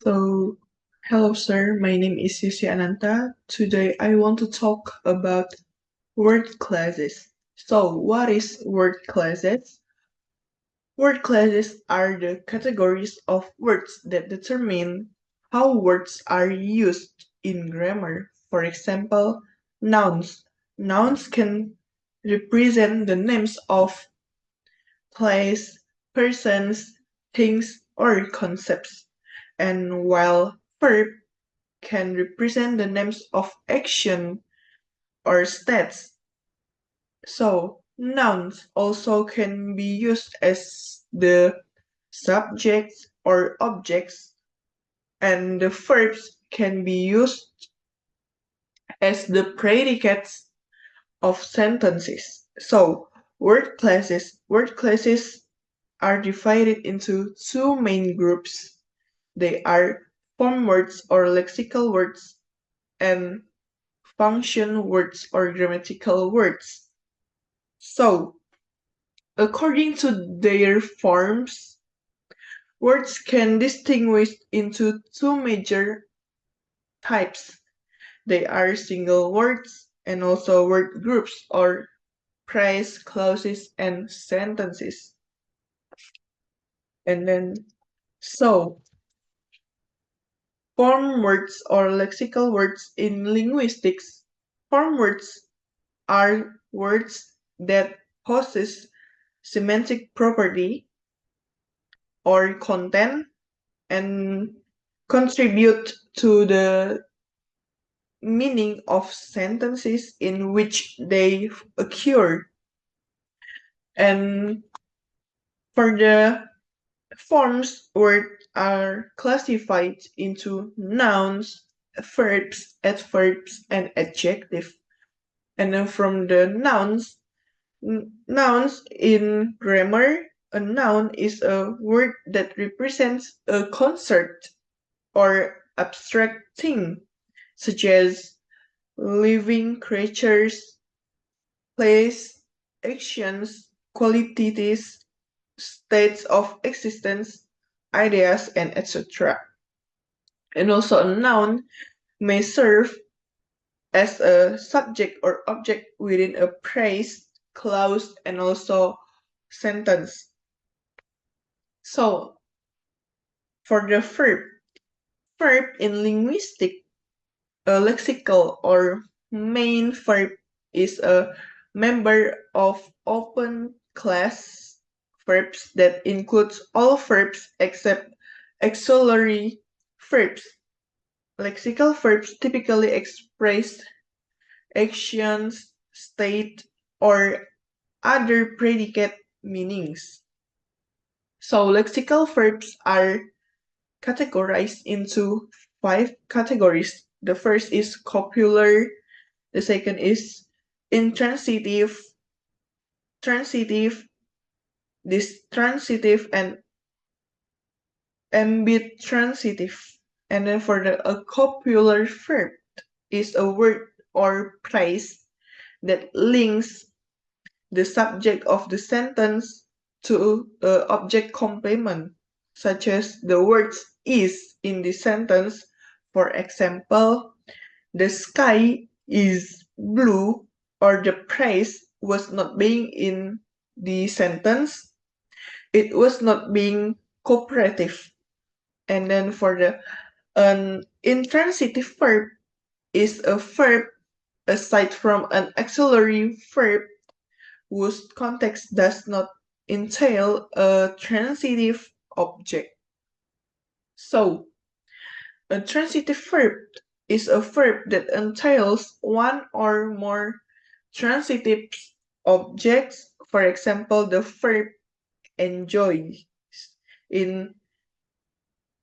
So, hello sir, my name is Yusi Ananta. Today I want to talk about word classes. So, what is word classes? Word classes are the categories of words that determine how words are used in grammar. For example, nouns. Nouns can represent the names of place, persons, things, or concepts. And while verb can represent the names of action or states. So, nouns also can be used as the subjects or objects, and the verbs can be used as the predicates of sentences. So, word classes are divided into two main groups. They are form words or lexical words and function words or grammatical words. So, according to their forms, words can distinguish into two major types. They are single words and also word groups or phrase, clauses, and sentences. And then, so, form words or lexical words in linguistics. Form words are words that possess semantic property or content and contribute to the meaning of sentences in which they occur. And for the forms, words are classified into nouns, verbs, adverbs, and adjectives. And then from the nouns in grammar, a noun is a word that represents a concept or abstract thing, such as living creatures, place, actions, qualities, states of existence, ideas, and etc. And also a noun may serve as a subject or object within a phrase, clause, and also sentence. So, for the verb in linguistic, a lexical or main verb is a member of open class verbs that includes all verbs except auxiliary verbs. Lexical verbs typically express actions, state, or other predicate meanings. So lexical verbs are categorized into 5 categories. The first is copular, the second is intransitive, transitive, distransitive, and ambitransitive. And then for a copular verb is a word or phrase that links the subject of the sentence to a object complement, such as the words is in the sentence. For example, the sky is blue, or the phrase was not being in the sentence, it was not being cooperative. And then for an intransitive verb is a verb aside from an auxiliary verb whose context does not entail a transitive object. So, a transitive verb is a verb that entails one or more transitive objects. For example, the verb enjoy. In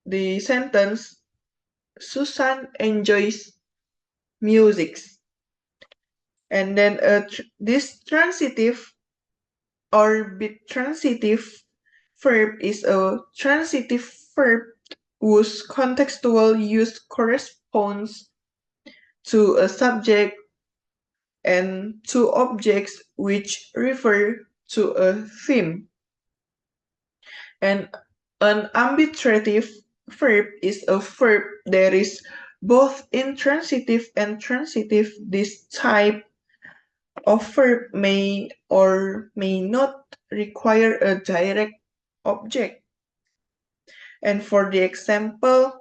the sentence, Susan enjoys music. And then this transitive or bitransitive verb is a transitive verb whose contextual use corresponds to a subject and to objects which refer to a theme. And an arbitrative verb is a verb that is both intransitive and transitive. This type of verb may or may not require a direct object. And for the example,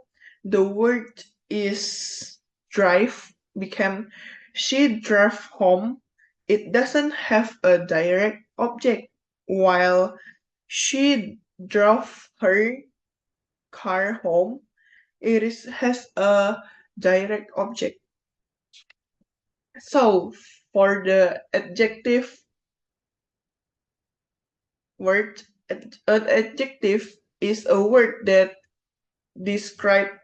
the word is drive became she drove home. It doesn't have a direct object, while she drove her car home. Has a direct object. So for the adjective word, an adjective is a word that describes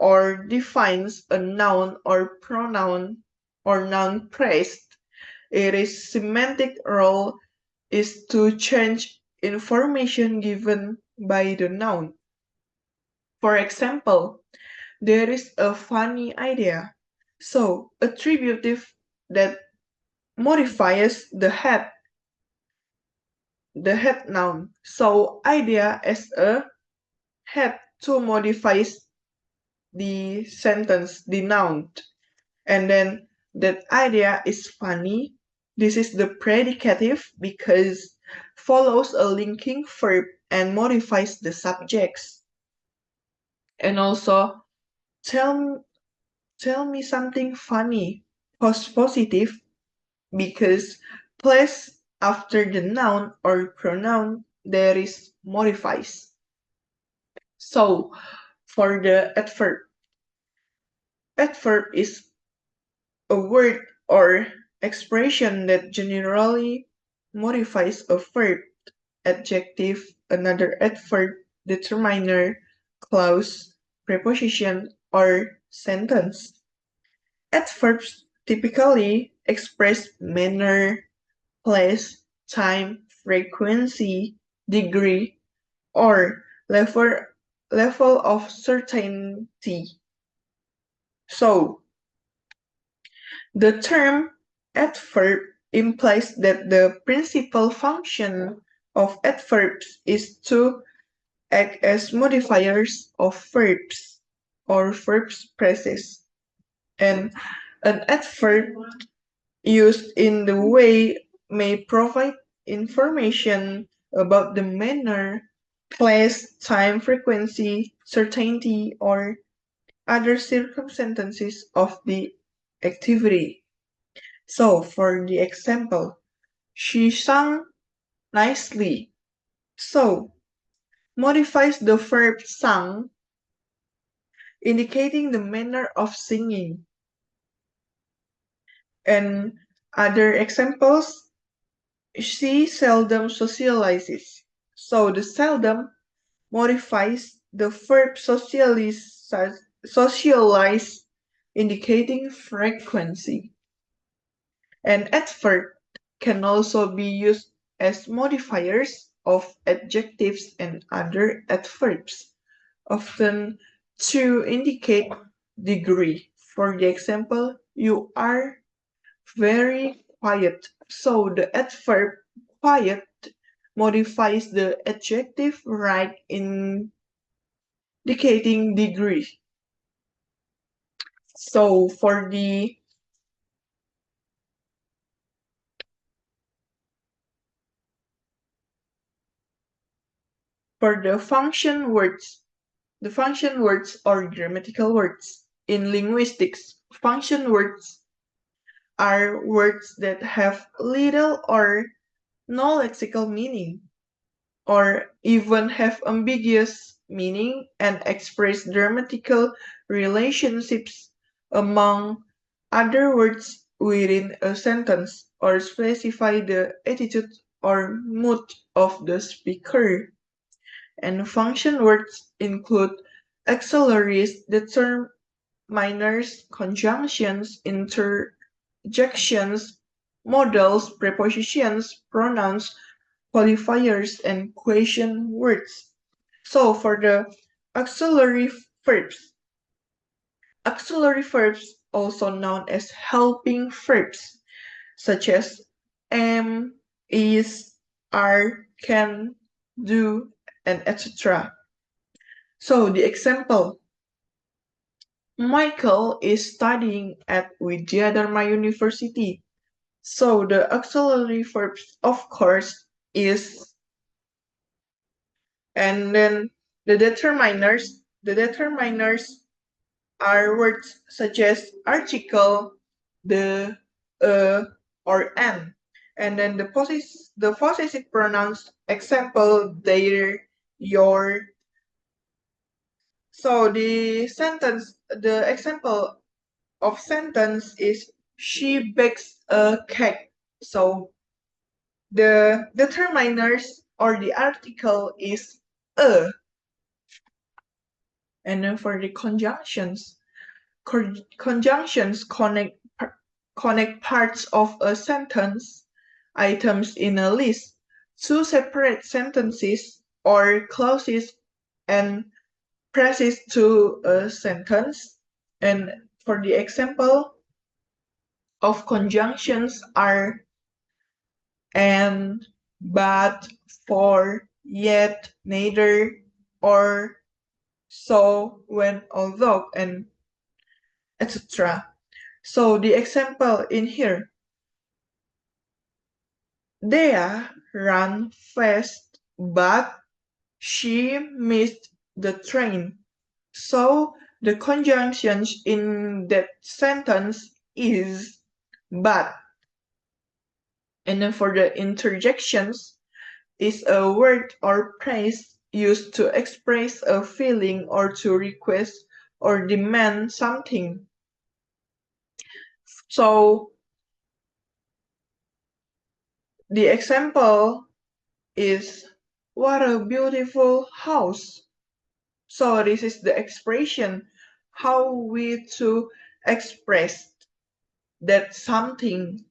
or defines a noun or pronoun or noun phrase. Its semantic role is to change information given by the noun. For example, there is a funny idea. So, attributive that modifies the head noun. So, idea as a head to modifies the sentence, the noun. And then that idea is funny. This is the predicative because follows a linking verb and modifies the subjects. And also, tell tell me something funny, positive, because place after the noun or pronoun there is modifies. So for the adverb is a word or expression that generally modifies a verb, adjective, another adverb, determiner, clause, preposition, or sentence. Adverbs typically express manner, place, time, frequency, degree, or level of certainty. So, the term adverb implies that the principal function of adverbs is to act as modifiers of verbs or verbs phrases. And an adverb used in the way may provide information about the manner, place, time, frequency, certainty, or other circumstances of the activity. So, for the example, she sang nicely. So, modifies the verb sang, indicating the manner of singing. And other examples, she seldom socializes. So the seldom modifies the verb socialize, indicating frequency. An adverb can also be used as modifiers of adjectives and other adverbs, often to indicate degree. For the example, you are very quiet. So the adverb quiet modifies the adjective right indicating degree. So for the function words, the function words or grammatical words in linguistics, function words are words that have little or no lexical meaning, or even have ambiguous meaning and express grammatical relationships among other words within a sentence, or specify the attitude or mood of the speaker. And function words include auxiliaries, determiners, conjunctions, interjections, modals, prepositions, pronouns, qualifiers, and question words. So for the auxiliary verbs, also known as helping verbs, such as am, is, are, can, do, and etc. So the example, Michael is studying at Widyadharma University. So the auxiliary verbs, of course, is, and then the determiners are words such as article, the, or an. And then the possessive pronouns, example, their, your. So the example of sentence is she bakes a cake. So the determiners or the article is a. And then for the conjunctions, conjunctions connect parts of a sentence, items in a list, to separate sentences or clauses and phrases to a sentence. And for the example of conjunctions are and, but, for, yet, neither, or, so, when, although, and etc. So the example in here, Dea ran fast, but she missed the train. So the conjunctions in that sentence is but. And then for the interjections is a word or phrase used to express a feeling or to request or demand something. So the example is what a beautiful house. So this is the expression how we to express that something.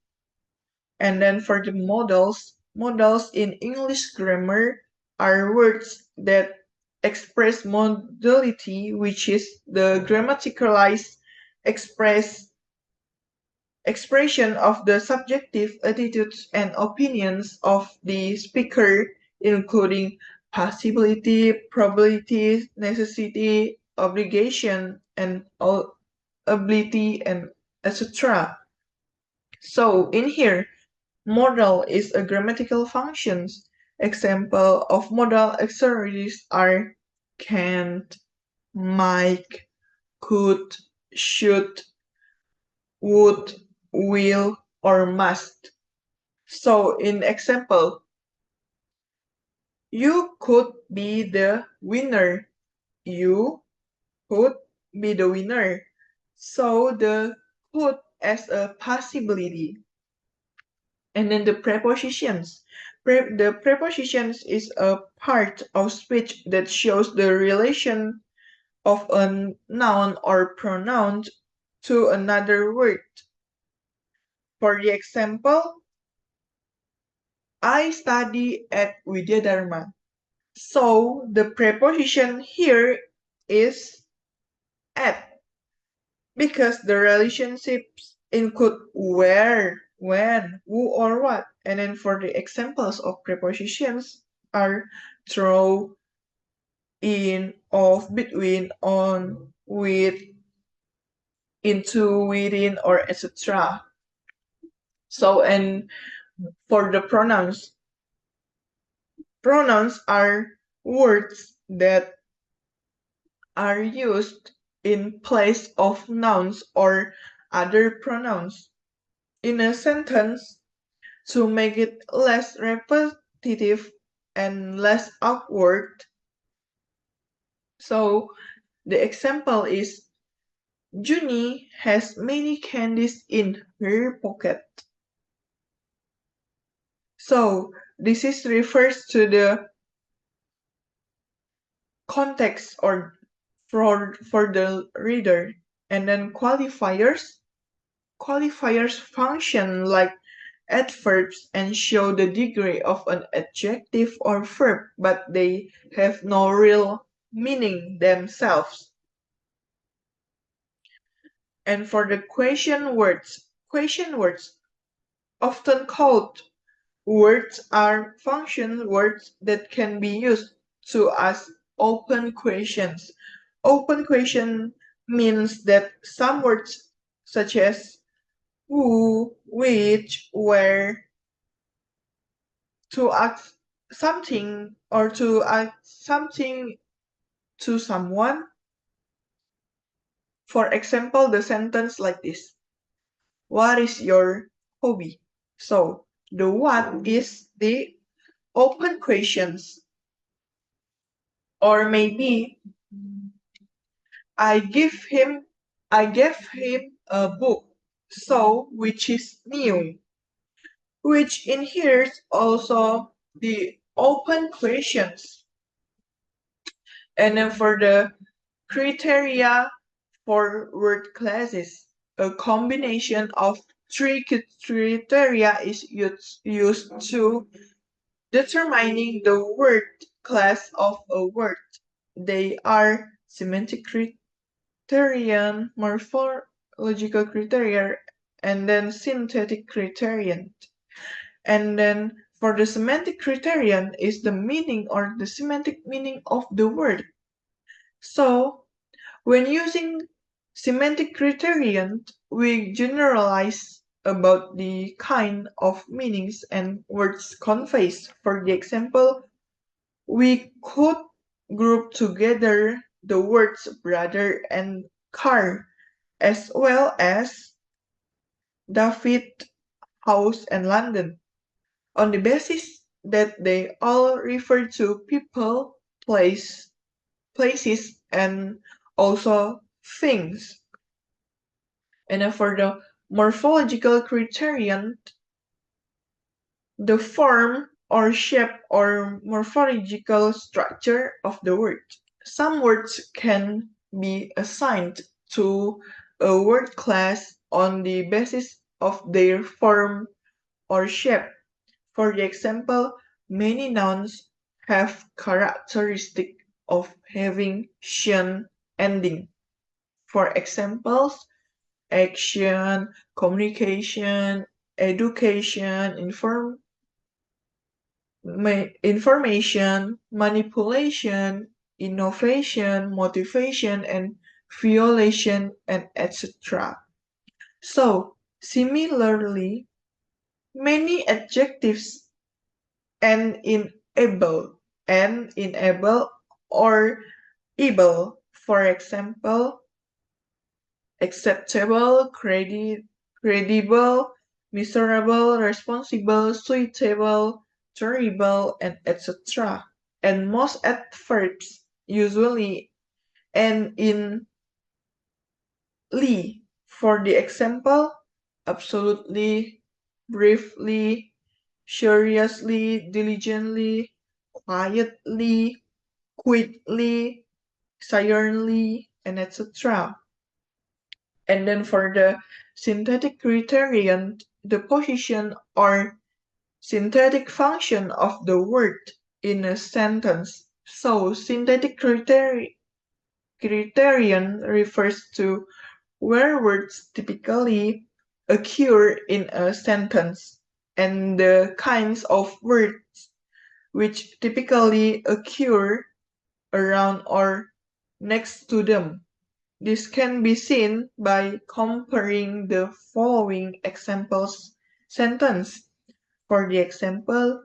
And then for the modals in English grammar are words that express modality, which is the grammaticalized expression of the subjective attitudes and opinions of the speaker, including possibility, probability, necessity, obligation, and ability, and etc. So in here, modal is a grammatical functions. Example of modal auxiliaries are can't, might, could, should, would, will, or must. So in example, you could be the winner. You could be the winner. So the could as a possibility. And then the prepositions. The prepositions is a part of speech that shows the relation of a noun or pronoun to another word. For the example, I study at Widyadharma. So the preposition here is at, because the relationships include where, when, who, or what. And then for the examples of prepositions are through, in, of, between, on, with, into, within, or etc. So, and for the pronouns are words that are used in place of nouns or other pronouns in a sentence to make it less repetitive and less awkward. So the example is Junie has many candies in her pocket. So this is refers to the context or for the reader. And then qualifiers function like adverbs and show the degree of an adjective or verb, but they have no real meaning themselves. And for the question words, often called words, are function words that can be used to ask open questions. Open question means that some words such as who, which, where, to ask something or to ask something to someone. For example, the sentence like this: what is your hobby? So the what is the open questions. Or maybe I give him I gave him a book, so which is new. Which in here is also the open questions. And then for the criteria for word classes, a combination of three criteria is used to determining the word class of a word. They are semantic criterion, morphological criterion, and then syntactic criterion. And then for the semantic criterion is the meaning or the semantic meaning of the word. So when using semantic criterion, we generalize about the kind of meanings and words conveys. For the example, we could group together the words brother and car, as well as David, house, and London, on the basis that they all refer to people, places, and also things. And then for the morphological criterion, the form or shape or morphological structure of the word. Some words can be assigned to a word class on the basis of their form or shape. For the example, many nouns have characteristic of having tion ending. For examples, action, communication, education, information, manipulation, innovation, motivation, and violation, and etc. So, similarly, many adjectives end in able or able. For example, acceptable, credible, miserable, responsible, suitable, terrible, and etc. And most adverbs usually end in ly. For the example, absolutely, briefly, seriously, diligently, quietly, quickly, silently, and etc. And then for the synthetic criterion, the position or synthetic function of the word in a sentence. So synthetic criterion refers to where words typically occur in a sentence and the kinds of words which typically occur around or next to them. This can be seen by comparing the following examples sentence. For the example,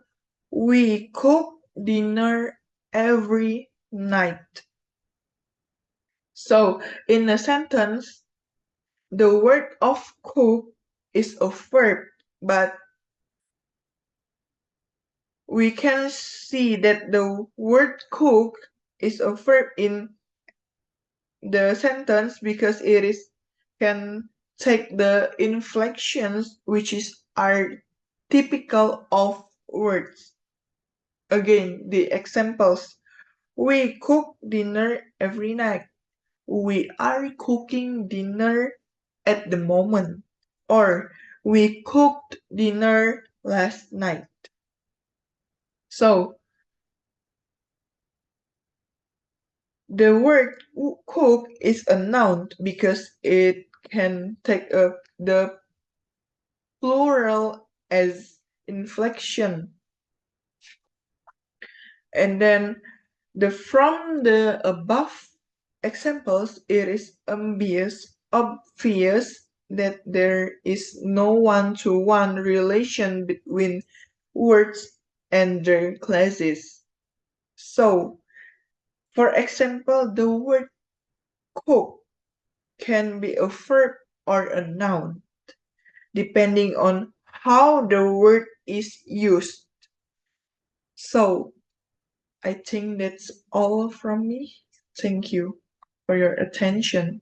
we cook dinner every night. So in a sentence, the word of cook is a verb, but we can see that the word cook is a verb in the sentence because can take the inflections which are typical of words. Again, the examples. We cook dinner every night. We are cooking dinner at the moment. Or we cooked dinner last night. So the word cook is a noun because it can take the plural as inflection. And then From the above examples, it is obvious that there is no one-to-one relation between words and their classes. So, for example, the word cook can be a verb or a noun, depending on how the word is used. So, I think that's all from me. Thank you for your attention.